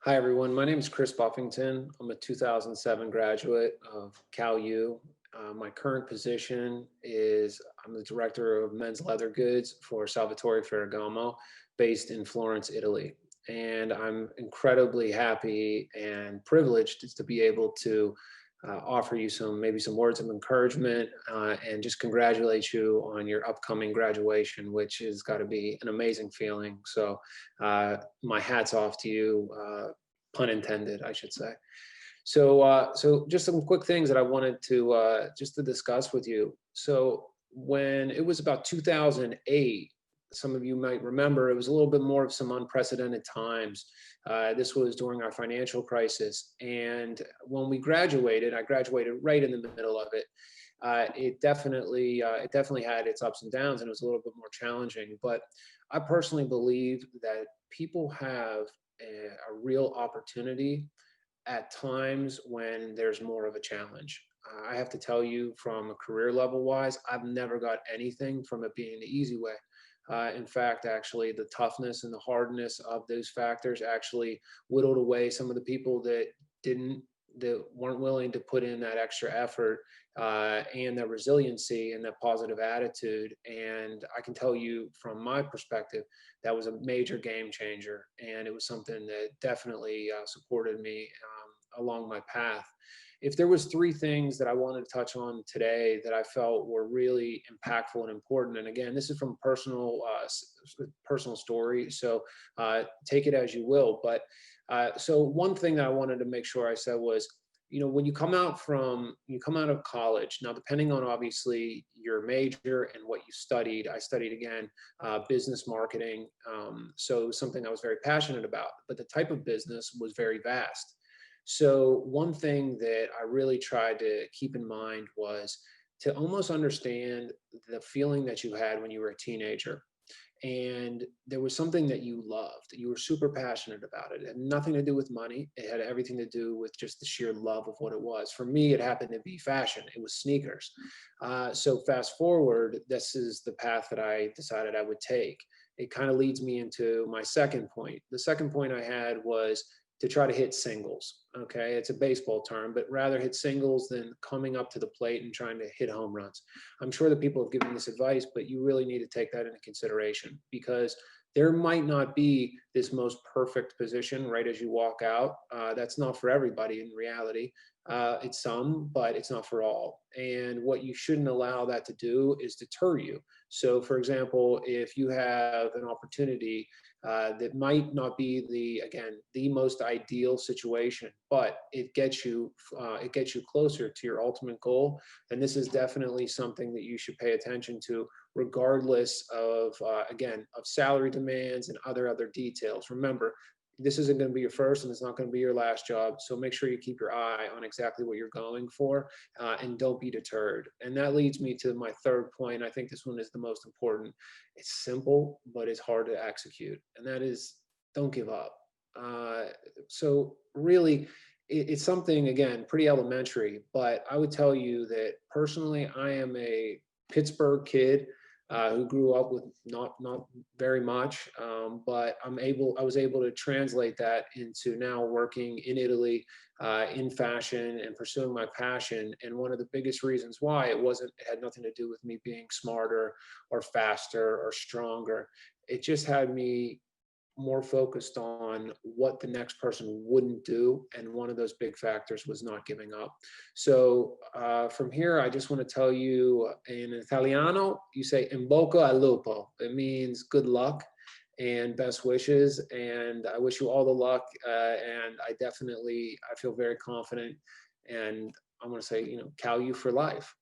Hi, everyone. My name is Chris Buffington. I'm a 2007 graduate of CalU. My current position is I'm the director of men's leather goods for Salvatore Ferragamo, based in Florence, Italy. And I'm incredibly happy and privileged to be able to offer you maybe some words of encouragement and just congratulate you on your upcoming graduation, which has got to be an amazing feeling. So my hat's off to you, pun intended, I should say. So just some quick things that I wanted to just to discuss with you. So when it was about 2008, some of you might remember it was a little bit more of some unprecedented times. This was during our financial crisis, and when we graduated, I graduated right in the middle of it. It definitely had its ups and downs, and it was a little bit more challenging. But I personally believe that people have a real opportunity at times when there's more of a challenge. I have to tell you, from a career level wise, I've never got anything from it being the easy way. In fact, actually, the toughness and the hardness of those factors actually whittled away some of the people didn't that weren't willing to put in that extra effort and that resiliency and that positive attitude. And I can tell you from my perspective, that was a major game changer, and it was something that definitely supported me along my path. If there was three things that I wanted to touch on today that I felt were really impactful and important, and again, this is from personal story, so take it as you will. But so one thing that I wanted to make sure I said was, when you come out of college, now depending on obviously your major and what you studied, I studied again business marketing, so it was something I was very passionate about, but the type of business was very vast. So one thing that I really tried to keep in mind was to almost understand the feeling that you had when you were a teenager. And there was something that you loved. You were super passionate about it. It had nothing to do with money. It had everything to do with just the sheer love of what it was. For me, it happened to be fashion. It was sneakers. So fast forward, this is the path that I decided I would take. It kind of leads me into my second point. The second point I had was to try to hit singles. Okay, it's a baseball term, but rather hit singles than coming up to the plate and trying to hit home runs. I'm sure that people have given this advice, but you really need to take that into consideration, because there might not be this most perfect position right as you walk out. That's not for everybody in reality. It's some, but it's not for all. And what you shouldn't allow that to do is deter you. So, for example, if you have an opportunity that might not be the most ideal situation, but it gets you closer to your ultimate goal, then this is definitely something that you should pay attention to, regardless of of salary demands and other details. Remember, this isn't going to be your first and it's not going to be your last job. So make sure you keep your eye on exactly what you're going for, and don't be deterred. And that leads me to my third point. I think this one is the most important. It's simple, but it's hard to execute. And that is, don't give up. Uh, so really, it's something, again, pretty elementary, but I would tell you that personally, I am a Pittsburgh kid who grew up with not very much, but I was able to translate that into now working in Italy in fashion and pursuing my passion. And one of the biggest reasons why it had nothing to do with me being smarter or faster or stronger. It just had me more focused on what the next person wouldn't do. And one of those big factors was not giving up. So from here, I just want to tell you, in Italiano, you say in bocca al lupo. It means good luck and best wishes. And I wish you all the luck. And I feel very confident. And I'm going to say, Cal you for life.